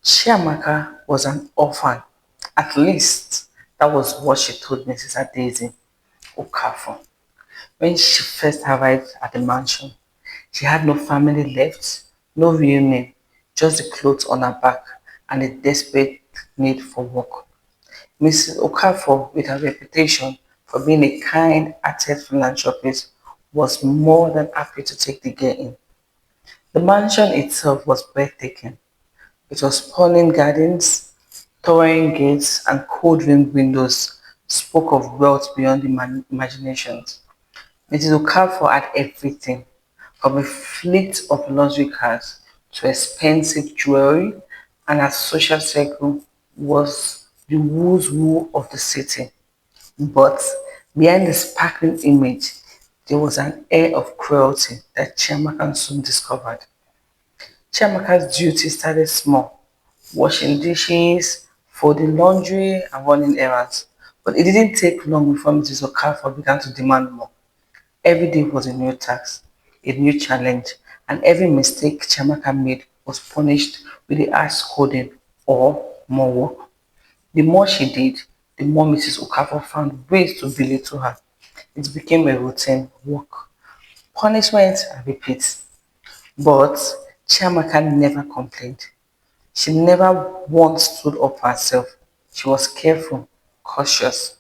Chiamaka was an orphan. At least that was what she told Mrs. Adaisy Okafor. When she first arrived at the mansion, she had no family left, no real name, just the clothes on her back and a desperate need for work. Mrs. Okafor, with her reputation for being a kind-hearted philanthropist, was more than happy to take the girl in. The mansion itself was breathtaking. It was sprawling gardens, towering gates, and cold-rimmed windows spoke of wealth beyond imaginations. Mrs. Okafor had everything, from a fleet of luxury cars to expensive jewelry, and her social circle was the who's who of the city. But behind the sparkling image, there was an air of cruelty that Chiamaka soon discovered. Chiamaka's duty started small, washing dishes, folding laundry, and running errands. But it didn't take long before Mrs. Okafor began to demand more. Every day was a new task, a new challenge, and every mistake Chiamaka made was punished with a harsh scolding or more work. The more she did, the more Mrs. Okafor found ways to belittle her. It became a routine work, punishment, and repeat. But Chiamaka never complained. She never once stood up for herself. She was careful, cautious.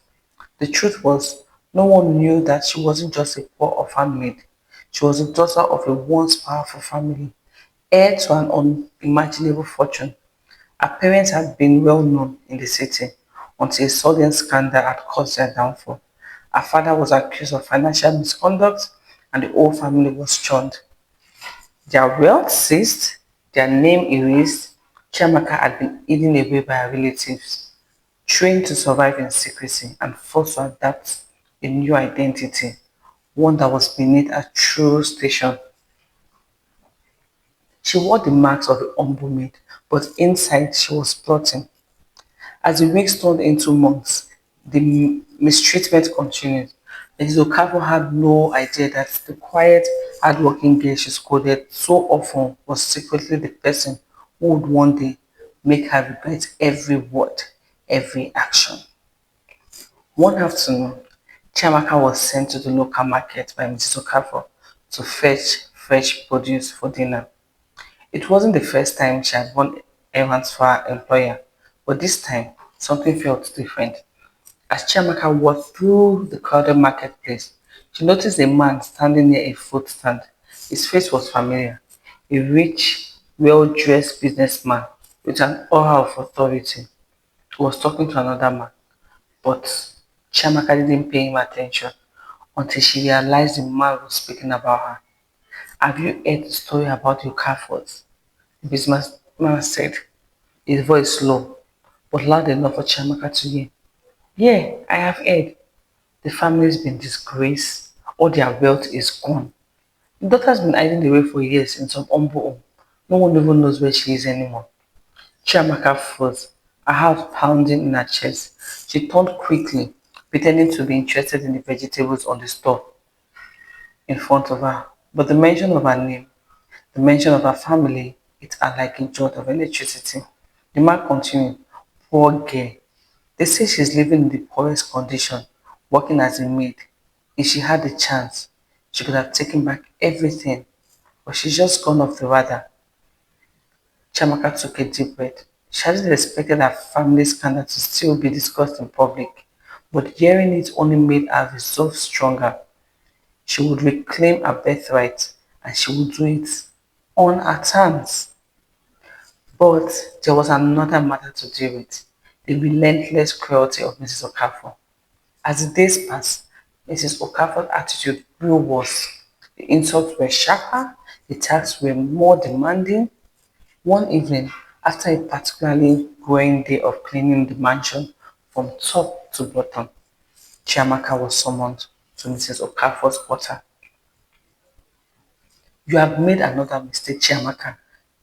The truth was, no one knew that she wasn't just a poor orphan maid. She was the daughter of a once powerful family, heir to an unimaginable fortune. Her parents had been well known in the city until a sudden scandal had caused their downfall. Her father was accused of financial misconduct and the whole family was shunned. Their wealth seized, their name erased. Chiamaka had been hidden away by her relatives, trained to survive in secrecy and forced to adapt a new identity, one that was beneath her true station. She wore the marks of a humble maid, but inside she was plotting. As the weeks turned into months, the mistreatment continued. Mrs. Okafor had no idea that the quiet, hardworking girl she scolded so often was secretly the person who would one day make her regret every word, every action. One afternoon, Chiamaka was sent to the local market by Mrs. Okafor to fetch fresh produce for dinner. It wasn't the first time she had run errands for her employer, but this time something felt different. As Chiamaka walked through the crowded marketplace, she noticed a man standing near a fruit stand. His face was familiar, a rich, well-dressed businessman with an aura of authority who was talking to another man. But Chiamaka didn't pay him attention until she realized the man was speaking about her. Have you heard the story about your Carfords? The businessman said, his voice low, but loud enough for Chiamaka to hear. Yeah, I have heard. The family's been disgraced. All their wealth is gone. The daughter's been hiding away for years in some humble home. No one even knows where she is anymore. Chiamaka froze, her heart pounding in her chest. She turned quickly, pretending to be interested in the vegetables on the store in front of her. But the mention of her name, the mention of her family, it had like a jolt of electricity. The man continued, poor girl. They say she's living in the poorest condition, working as a maid. If she had the chance, she could have taken back everything, but she's just gone off the radar. Chamaka took a deep breath. She hadn't expected her family scandal to still be discussed in public, but hearing it only made her resolve stronger. She would reclaim her birthright and she would do it on her terms. But there was another matter to deal with, the relentless cruelty of Mrs. Okafor. As the days passed, Mrs. Okafor's attitude grew worse. The insults were sharper, the tasks were more demanding. One evening, after a particularly growing day of cleaning the mansion from top to bottom, Chiamaka was summoned to Mrs. Okafor's quarter. You have made another mistake, Chiamaka,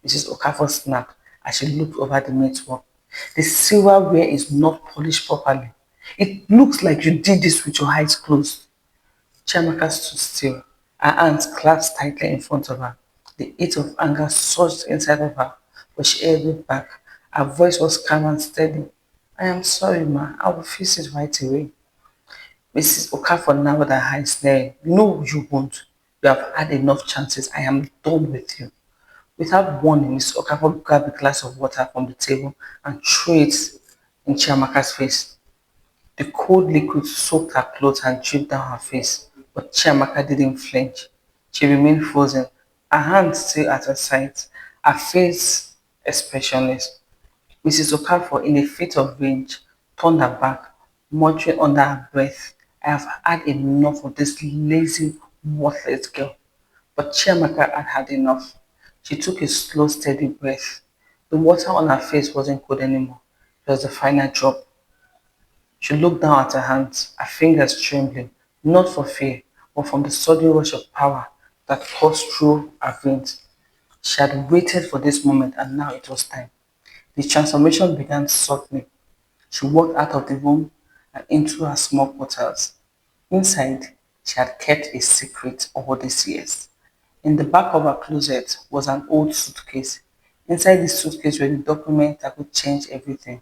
Mrs. Okafor snapped as she looked over the maid's work. The silverware is not polished properly. It looks like you did this with your eyes closed. Chiamaka stood still, her hands clasped tightly in front of her. The heat of anger surged inside of her, but she held it back. Her voice was calm and steady. I am sorry, ma. I will fix it right away. Mrs. Okafor narrowed her eyes, staring. No, you won't. You have had enough chances. I am done with you. Without warning, Mrs. Okafor grabbed a glass of water from the table and threw it in Chiamaka's face. The cold liquid soaked her clothes and dripped down her face, but Chiamaka didn't flinch. She remained frozen, her hands still at her sides, her face expressionless. Mrs. Okafor, in a fit of rage, turned her back, muttering under her breath, I have had enough of this lazy, worthless girl. But Chiamaka had had enough. She took a slow, steady breath. The water on her face wasn't cold anymore. It was the final drop. She looked down at her hands, her fingers trembling, not for fear, but from the sudden rush of power that coursed through her veins. She had waited for this moment and now it was time. The transformation began softly. She walked out of the room and into her small quarters. Inside, she had kept a secret all these years. In the back of her closet was an old suitcase. Inside this suitcase were the documents that could change everything.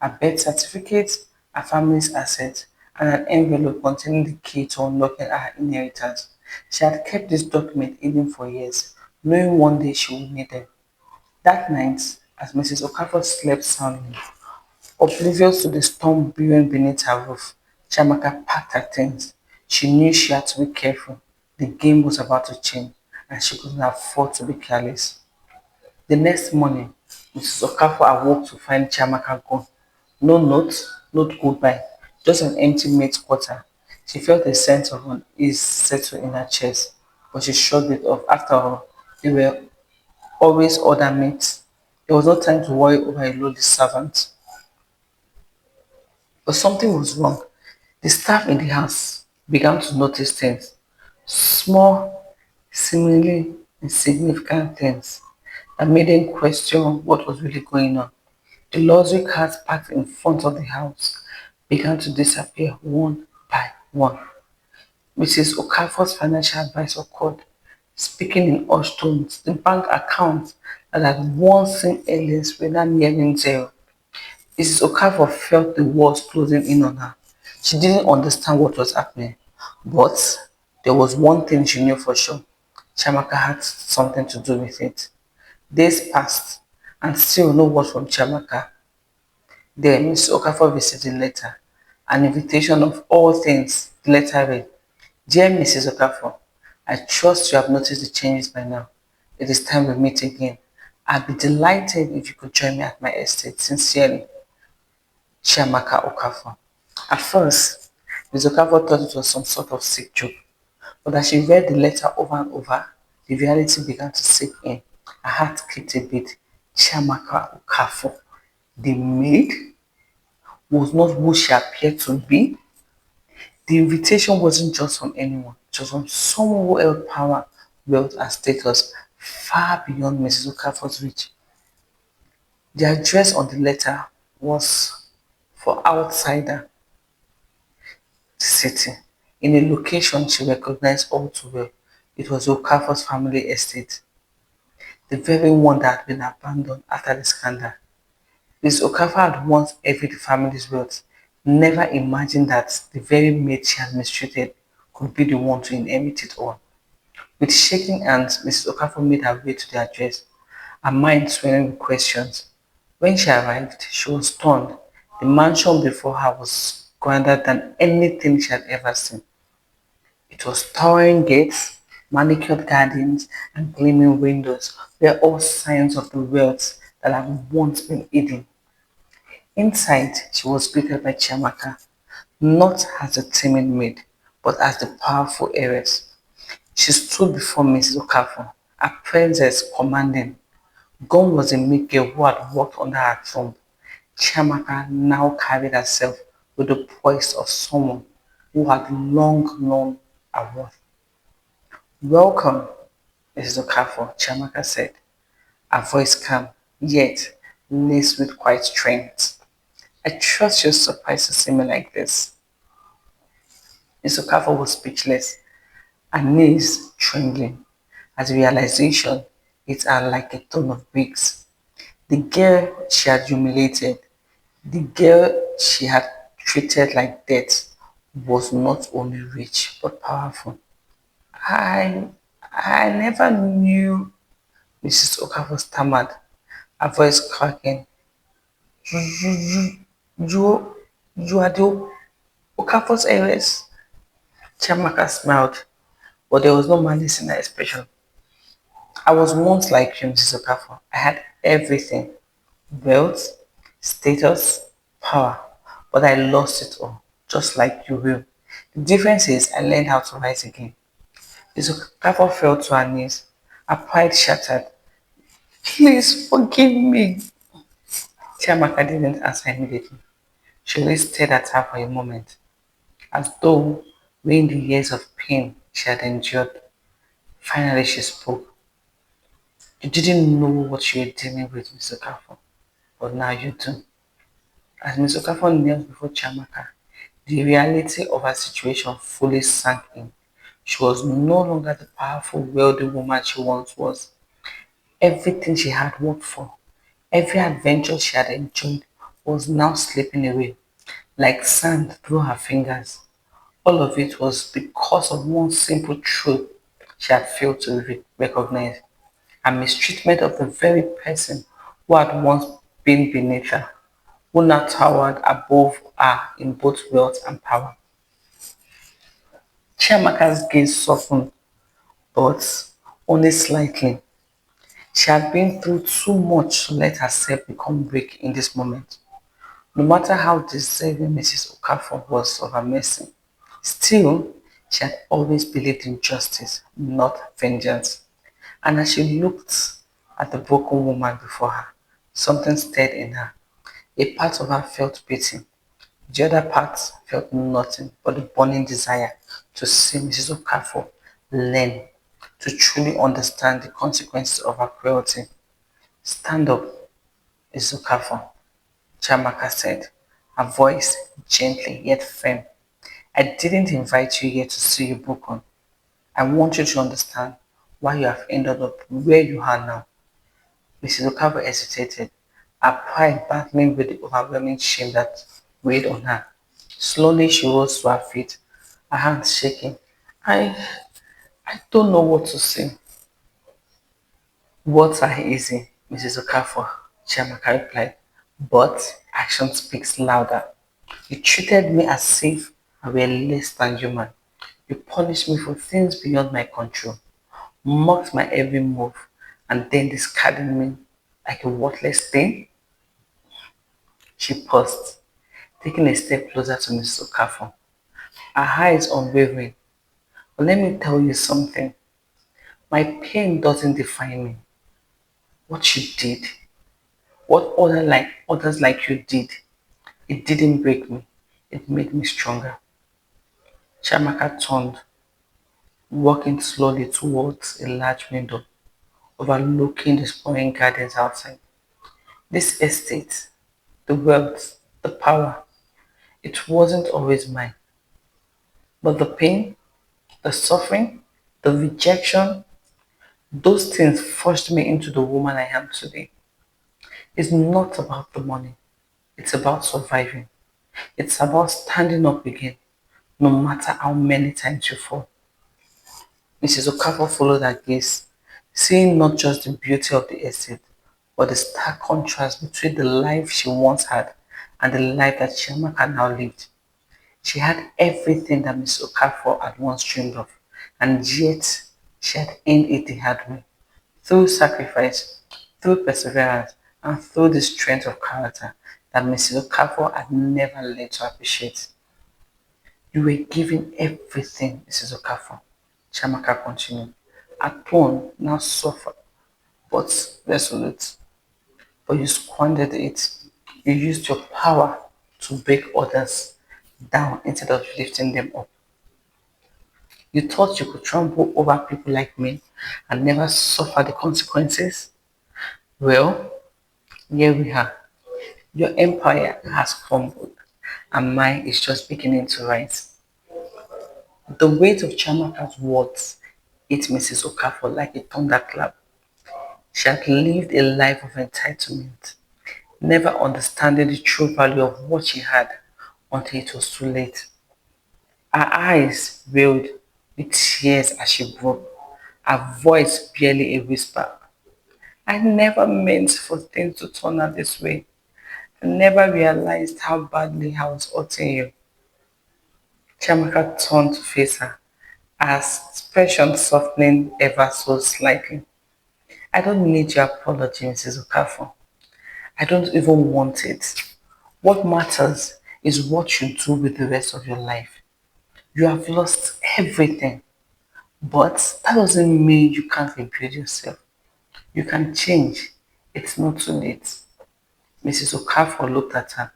A birth certificate, a family's assets, and an envelope containing the key to unlocking her inheritance. She had kept this document hidden for years, knowing one day she would need them. That night, as Mrs. Okafor slept soundly, oblivious to the storm brewing beneath her roof, Chiamaka packed her things. She knew she had to be careful. The game was about to change, and she couldn't afford to be careless. The next morning, Mrs. Okafor awoke to find Chiamaka gone. No note, not goodbye, just an empty maid's quarter. She felt a sense of unease settle in her chest, but she shrugged it off. After all, they were always other mates. There was no time to worry over a lowly servant. But something was wrong. The staff in the house began to notice things. Small, seemingly insignificant things that made them question what was really going on. The luxury cars parked in front of the house began to disappear one by one. Mrs. Okafor's financial advisor called, speaking in hushed tones. The bank accounts that had once seen earnings were now nearing zero. Mrs. Okafor felt the walls closing in on her. She didn't understand what was happening, but there was one thing she knew for sure. Chamaka had something to do with it. Days passed, and still no word from Chamaka. Then Mrs. Okafor received a letter, an invitation of all things. The letter read, Dear Mrs. Okafor, I trust you have noticed the changes by now. It is time we meet again. I'd be delighted if you could join me at my estate. Sincerely, Chiamaka Okafor. At first, Ms. Okafor thought it was some sort of sick joke, but as she read the letter over and over, the reality began to sink in. Her heart skipped a beat. Chiamaka Okafor, the maid, was not who she appeared to be. The invitation wasn't just from anyone, it was from someone who held power, wealth, and status far beyond Mrs. Okafor's reach. The address on the letter was for outsider the city, in a location she recognized all too well. It was Okafor's family estate, the very one that had been abandoned after the scandal. Ms. Okafor had once envied the family's wealth, never imagined that the very maid she had mistreated could be the one to inherit it all. With shaking hands, Mrs. Okafor made her way to the address, her mind swelling with questions. When she arrived, she was stunned. The mansion before her was grander than anything she had ever seen. It was towering gates, manicured gardens, and gleaming windows were all signs of the wealth that had once been hidden. Inside, she was greeted by Chiamaka, not as a timid maid, but as the powerful heiress. She stood before Mrs. Okafor, her presence commanding. Gone was a meek girl who had walked under her thumb. Chiamaka now carried herself with the poise of someone who had long known her worth. Welcome, Mrs. Okafor, Chiamaka said, her voice calm, yet laced with quiet strength. I trust you're surprised to see me like this. Mrs. Okafor was speechless, her knees trembling, as realization hit her like a ton of bricks. The girl she had humiliated, the girl she had treated like death was not only rich but powerful. I I never knew Mrs. Okafor stammered, her voice cracking. You, you are the Okafor's heiress? Chiamaka smiled, but there was no malice in her expression. I was once like you, Mrs. Okafor. I had everything, wealth, status, power, but I lost it all, just like you will. The difference is I learned how to rise again. Mrs. Okafor fell to her knees, her pride shattered. Please forgive me. Chiamaka didn't answer immediately. She only stared at her for a moment, as though weighing the years of pain she had endured. Finally, she spoke. You didn't know what you were dealing with, Mr. Okafor, but now you do. As Mr. Okafor knelt before Chiamaka, the reality of her situation fully sank in. She was no longer the powerful, wealthy woman she once was. Everything she had worked for, every adventure she had enjoyed, was now slipping away, like sand through her fingers. All of it was because of one simple truth she had failed to recognize, a mistreatment of the very person who had once been beneath her, who now towered above her in both wealth and power. Chiamaka's gaze softened, but only slightly. She had been through too much to let herself become weak in this moment. No matter how deserving Mrs. Okafor was of her mercy, still, she had always believed in justice, not vengeance. And as she looked at the broken woman before her, something stirred in her. A part of her felt pity. The other part felt nothing but the burning desire to see Mrs. Okafor learn, to truly understand the consequences of her cruelty. Stand up, Mrs. Okafor, Chamaka said, her voice gently yet firm. I didn't invite you here to see you broken. I want you to understand why you have ended up where you are now. Mrs. Okafor hesitated, her pride battling with the overwhelming shame that weighed on her. Slowly she rose to her feet, her hands shaking. I I don't know what to say. Words are easy, Mrs. Okafor, Chiamaka replied, but action speaks louder. You treated me as if I were less than human. You punished me for things beyond my control, mocked my every move, and then discarded me like a worthless thing. She paused, taking a step closer to Mrs. Okafor, her eyes unwavering. But let me tell you something. My pain doesn't define me. What you did, what others like you did, it didn't break me. It made me stronger. Chamaka turned, walking slowly towards a large window overlooking the sprawling gardens outside. This estate, the wealth, the power, it wasn't always mine. But the pain, the suffering, the rejection, those things forced me into the woman I am today. It's not about the money. It's about surviving. It's about standing up again, no matter how many times you fall. Mrs. Okafor followed her gaze, seeing not just the beauty of the estate, but the stark contrast between the life she once had and the life that Chiamaka now lived. She had everything that Mrs. Okafor had once dreamed of, and yet she had earned it the hard way, through sacrifice, through perseverance, and through the strength of character that Mrs. Okafor had never learned to appreciate. You were given everything, Mrs. Okafor, Chiamaka continued. Her tone now softer but resolute. But you squandered it. You used your power to break others down instead of lifting them up. You thought you could trample over people like me and never suffer the consequences? Well, here we are. Your empire has crumbled, and mine is just beginning to rise. The weight of Chamaka's words hit Mrs. Okafor like a thunderclap. She had lived a life of entitlement, never understanding the true value of what she had until it was too late. Her eyes veiled with tears as she broke, her voice barely a whisper. I never meant for things to turn out this way. I never realized how badly I was hurting you. Chiamaka turned to face her, her expression softening ever so slightly. I don't need your apology, Mrs. Okafor. I don't even want it. What matters is what you do with the rest of your life. You have lost everything, but that doesn't mean you can't rebuild yourself. You can change. It's not too late. Mrs. Okafor looked at her,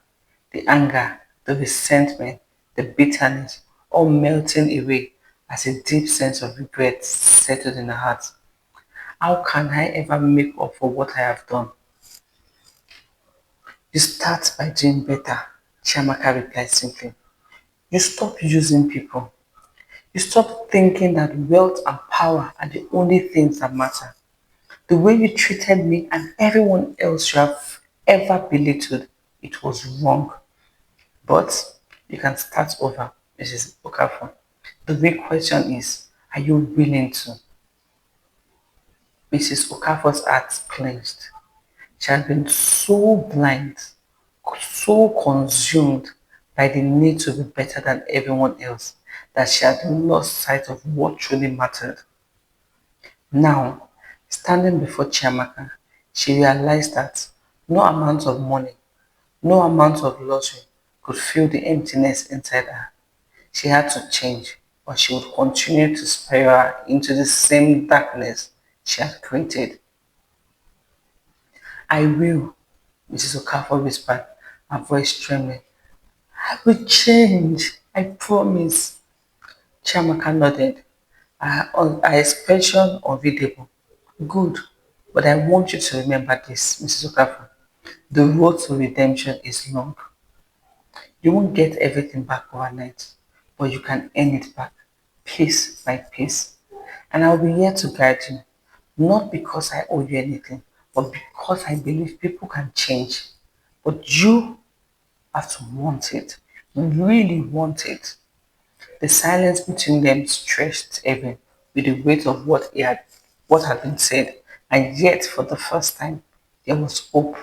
the anger, the resentment, the bitterness, all melting away as a deep sense of regret settled in her heart. How can I ever make up for what I have done? You start by doing better, Chiamaka replied simply. You stop using people. You stop thinking that wealth and power are the only things that matter. The way you treated me and everyone else you have ever belittled, it was wrong. But you can start over, Mrs. Okafor. The real question is, are you willing to? Mrs. Okafor's heart clenched. She had been so blind, so consumed by the need to be better than everyone else that she had lost sight of what truly mattered. Now, standing before Chiamaka, she realized that no amount of money, no amount of luxury could fill the emptiness inside her. She had to change, or she would continue to spiral into the same darkness she had created. I will, Mrs. Okafor whispered, her voice trembling. I will change, I promise. Chiamaka nodded, her expression unreadable. Good, but I want you to remember this, Mrs. Okafor. The road to redemption is long. You won't get everything back overnight, but you can earn it back, piece by piece. And I'll be here to guide you, not because I owe you anything, but because I believe people can change. But you have to want it, really want it. The silence between them stretched heavy with the weight of what had been said, and yet for the first time there was hope.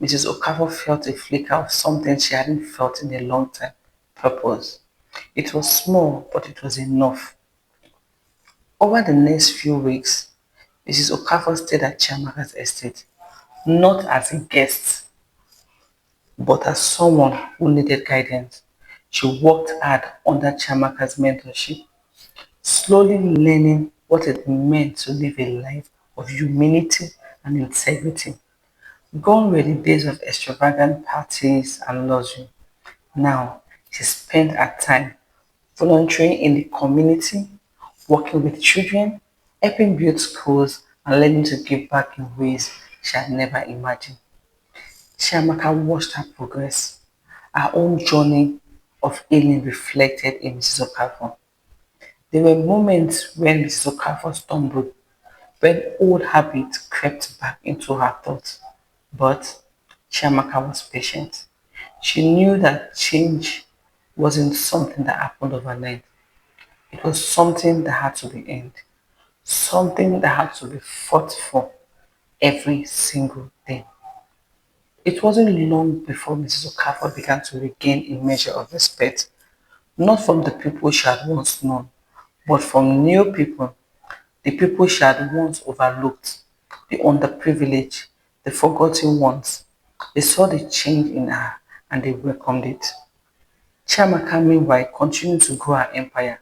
Mrs. Okafor felt a flicker of something she hadn't felt in a long time. Purpose. It was small, but it was enough. Over the next few weeks, Mrs. Okafor stayed at Chiamaka's estate, not as a guest, but as someone who needed guidance. She worked hard under Chiamaka's mentorship, slowly learning what it meant to live a life of humility and integrity. Gone were the days of extravagant parties and luxury. Now, she spent her time volunteering in the community, working with children, helping build schools, and learning to give back in ways she had never imagined. Chiamaka watched her progress, her own journey of healing reflected in Mrs. Okafor. There were moments when Mrs. Okafor stumbled, when old habits crept back into her thoughts. But Chiamaka was patient. She knew that change wasn't something that happened overnight. It was something that had to be earned, something that had to be fought for every single day. It wasn't long before Mrs. Okafor began to regain a measure of respect, not from the people she had once known, but from new people, the people she had once overlooked, the underprivileged, the forgotten ones. They saw the change in her and they welcomed it. Chiamaka, meanwhile, continued to grow her empire.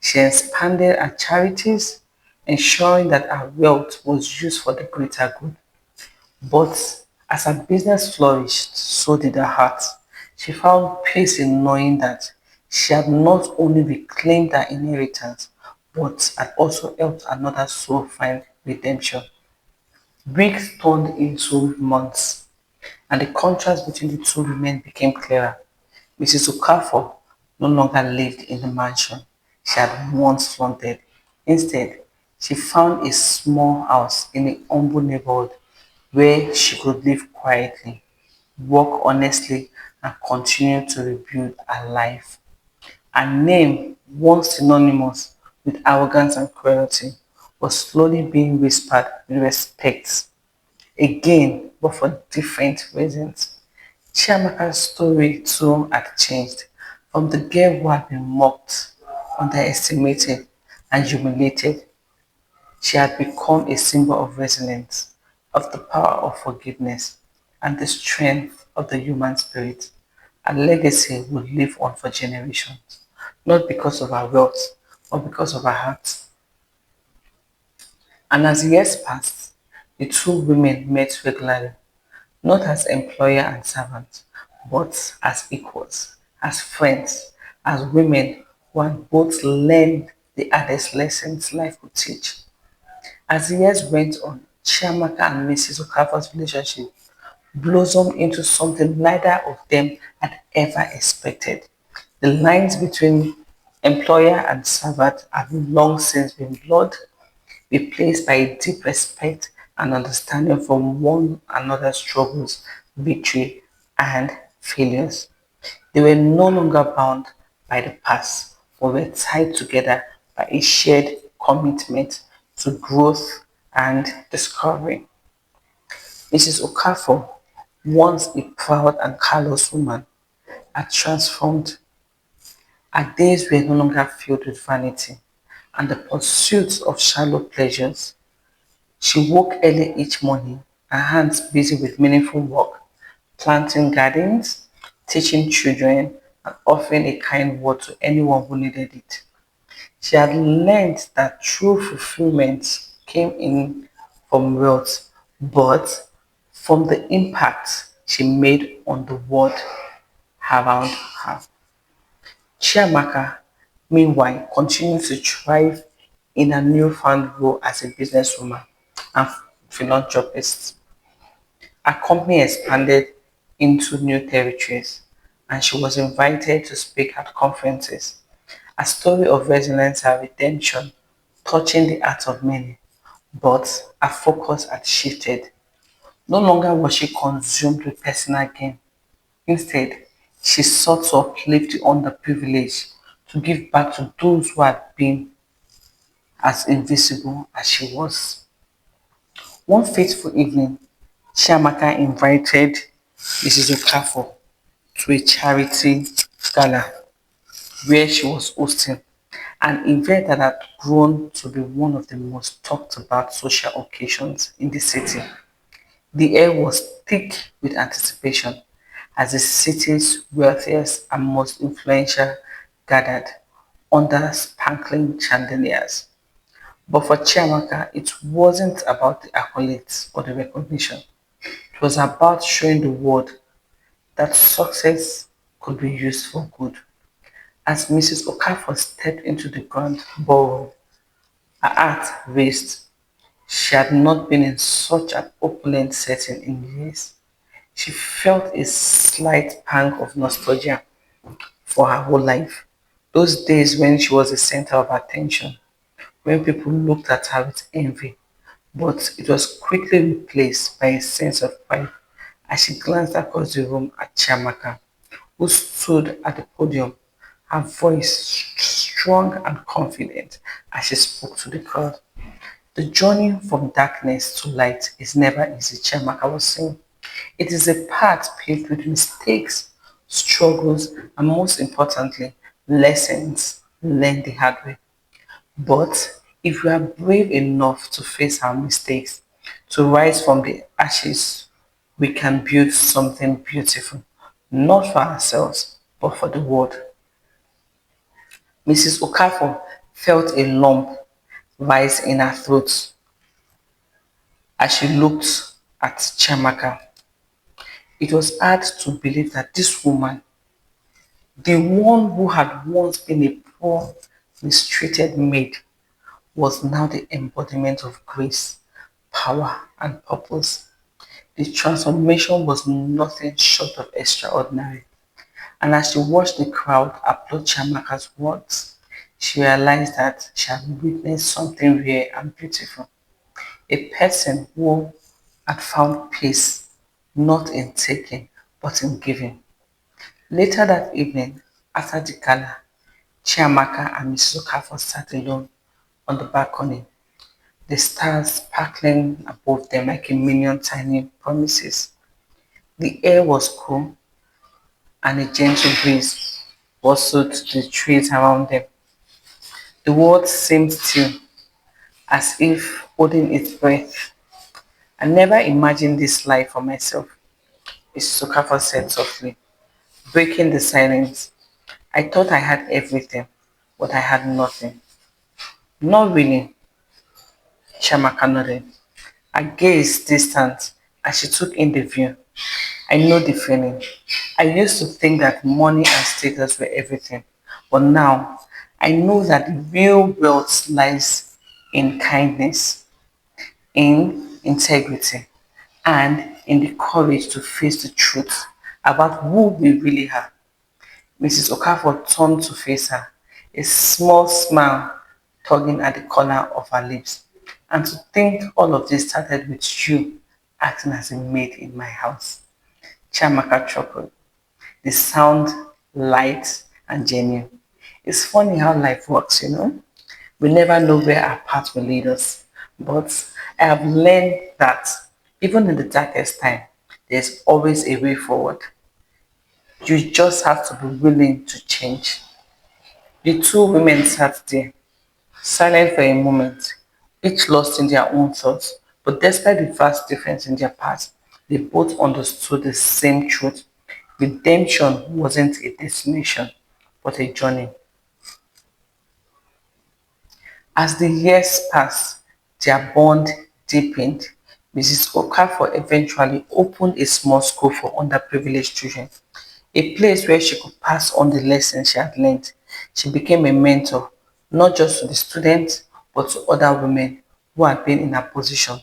She expanded her charities, ensuring that her wealth was used for the greater good. But as her business flourished, so did her heart. She found peace in knowing that she had not only reclaimed her inheritance, but had also helped another soul find redemption. Weeks turned into months, and the contrast between the two women became clearer. Mrs. Okafor no longer lived in the mansion she had once flaunted. Instead, She found a small house in a humble neighborhood where she could live quietly, work honestly, and continue to rebuild her life. Her name, once synonymous with arrogance and cruelty, was slowly being whispered with respect. Again, but for different reasons. Chiamaka's story too had changed from the girl who had been mocked, underestimated, and humiliated. She had become a symbol of resilience, of the power of forgiveness, and the strength of the human spirit. Her legacy would live on for generations, not because of her wealth, but because of her heart. And as years passed, the two women met regularly, not as employer and servant, but as equals, as friends, as women who had both learned the hardest lessons life could teach. As the years went on, Chiamaka and Mrs. Okafor's relationship blossomed into something neither of them had ever expected. The lines between employer and servant have long since been blurred, replaced by a deep respect and understanding from one another's struggles, victory, and failures. They were no longer bound by the past, but were tied together by a shared commitment to growth and discovery. Mrs. Okafor, once a proud and callous woman, had transformed. Her days were no longer filled with vanity and the pursuit of shallow pleasures. She woke early each morning, her hands busy with meaningful work, planting gardens, teaching children, and offering a kind word to anyone who needed it. She had learned that true fulfillment came in from wealth, but from the impact she made on the world around her. Chiamaka, meanwhile, continued to thrive in her newfound role as a businesswoman and philanthropist. Her company expanded into new territories, and she was invited to speak at conferences. A story of resilience and redemption, touching the hearts of many. But her focus had shifted. No longer was she consumed with personal gain. Instead, she sought to uplift the underprivileged, to give back to those who had been as invisible as she was. One fateful evening, Chiamaka invited Mrs. Okafor to a charity gala where she was hosting, an event that had grown to be one of the most talked about social occasions in the city. The air was thick with anticipation as the city's wealthiest and most influential gathered under sparkling chandeliers. But for Chiamaka, it wasn't about the accolades or the recognition. It was about showing the world that success could be used for good. As Mrs. Okafor stepped into the grand ballroom, her heart raced. She had not been in such an opulent setting in years. She felt a slight pang of nostalgia for her whole life. Those days when she was the center of attention, when people looked at her with envy, but it was quickly replaced by a sense of pride as she glanced across the room at Chiamaka, who stood at the podium, her voice strong and confident as she spoke to the crowd. The journey from darkness to light is never easy, Chiamaka was saying. It is a path paved with mistakes, struggles, and most importantly, lessons learned the hard way. But if we are brave enough to face our mistakes, to rise from the ashes, we can build something beautiful, not for ourselves, but for the world. Mrs. Okafor felt a lump rise in her throat as she looked at Chamaka. It was hard to believe that this woman, the one who had once been a poor, mistreated maid, was now the embodiment of grace, power, and purpose. The transformation was nothing short of extraordinary. And as she watched the crowd applaud Chamaka's words, she realized that she had witnessed something rare and beautiful. A person who had found peace not in taking but in giving. Later that evening, after the gala, Chiamaka and Mrs. Okafor sat alone on the balcony, the stars sparkling above them like a million tiny promises. The air was cool and a gentle breeze rustled the trees around them. The world seemed still, as if holding its breath. I never imagined this life for myself, Mrs. Okafor said softly, breaking the silence. I thought I had everything, but I had nothing. Not really, Shamaka nodded. I gazed distant as she took in the view. I know the feeling. I used to think that money and status were everything, but now I know that the real wealth lies in kindness, in integrity, and in the courage to face the truth about who we really are. Mrs. Okafor turned to face her, a small smile tugging at the corner of her lips. And to think all of this started with you acting as a maid in my house. Chiamaka chuckled, the sound light and genuine. It's funny how life works, you know? We never know where our path will lead us. But I have learned that even in the darkest time, there's always a way forward. You just have to be willing to change. The two women sat there, silent for a moment, each lost in their own thoughts. But despite the vast difference in their paths, they both understood the same truth. Redemption wasn't a destination, but a journey. As the years passed, their bond deepened. Mrs. Okafor eventually opened a small school for underprivileged children, a place where she could pass on the lessons she had learned. She became a mentor, not just to the students, but to other women who had been in her position,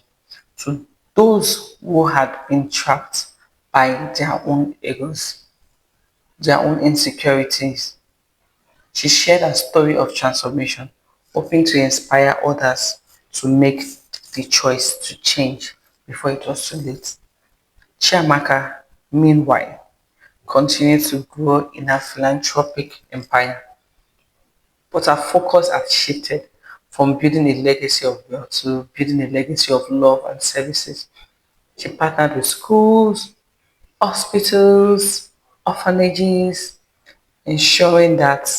to those who had been trapped by their own egos, their own insecurities. She shared her story of transformation, hoping to inspire others to make the choice to change before it was too late. Chiamaka, meanwhile, continued to grow in her philanthropic empire, but her focus had shifted from building a legacy of wealth to building a legacy of love and services. She partnered with schools, hospitals, orphanages, ensuring that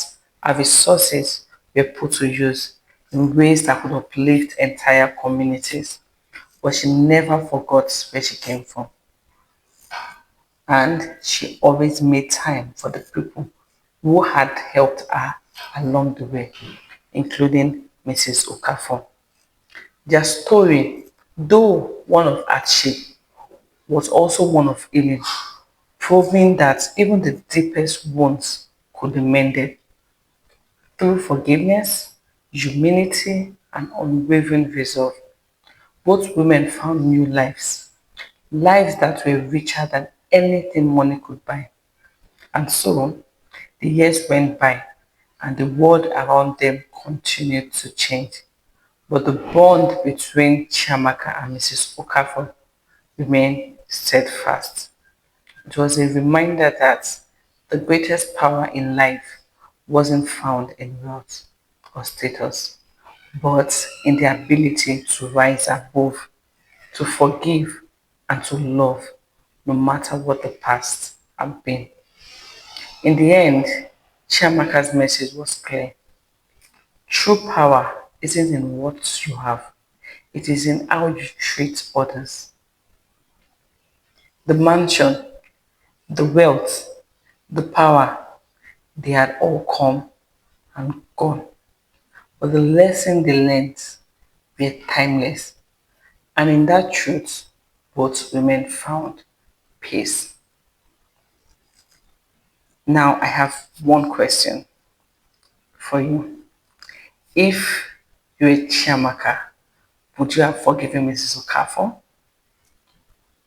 our resources were put to use in ways that could uplift entire communities. But she never forgot where she came from. And she always made time for the people who had helped her along the way, including Mrs. Okafor. Their story, though one of hardship, was also one of healing, proving that even the deepest wounds could be mended through forgiveness, humility, and unwavering resolve. Both women found new lives, lives that were richer than anything money could buy. And so, the years went by, and the world around them continued to change. But the bond between Chiamaka and Mrs. Okafor remained steadfast. It was a reminder that the greatest power in life wasn't found in wealth or status, but in the ability to rise above, to forgive, and to love, no matter what the past have been. In the end, Chiamaka's message was clear. True power isn't in what you have, it is in how you treat others. The mansion, the wealth, the power, they had all come and gone. But the lesson they learned were timeless. And in that truth, both women found peace. Now I have one question for you. If you're a Chiamaka, would you have forgiven Mrs. Okafor?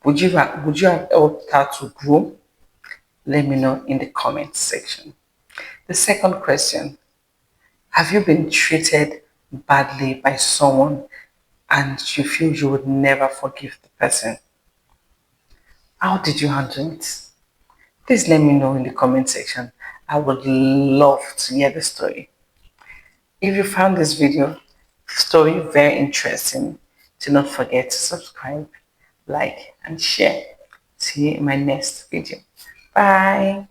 Would you have helped her to grow? Let me know in the comment section. The second question, Have you been treated badly by someone and you feel you would never forgive the person? How did you handle it? Please let me know in the comment section. I would love to hear the story. If you found this video story very interesting, do not forget to subscribe, like, and share. See you in my next video. Bye.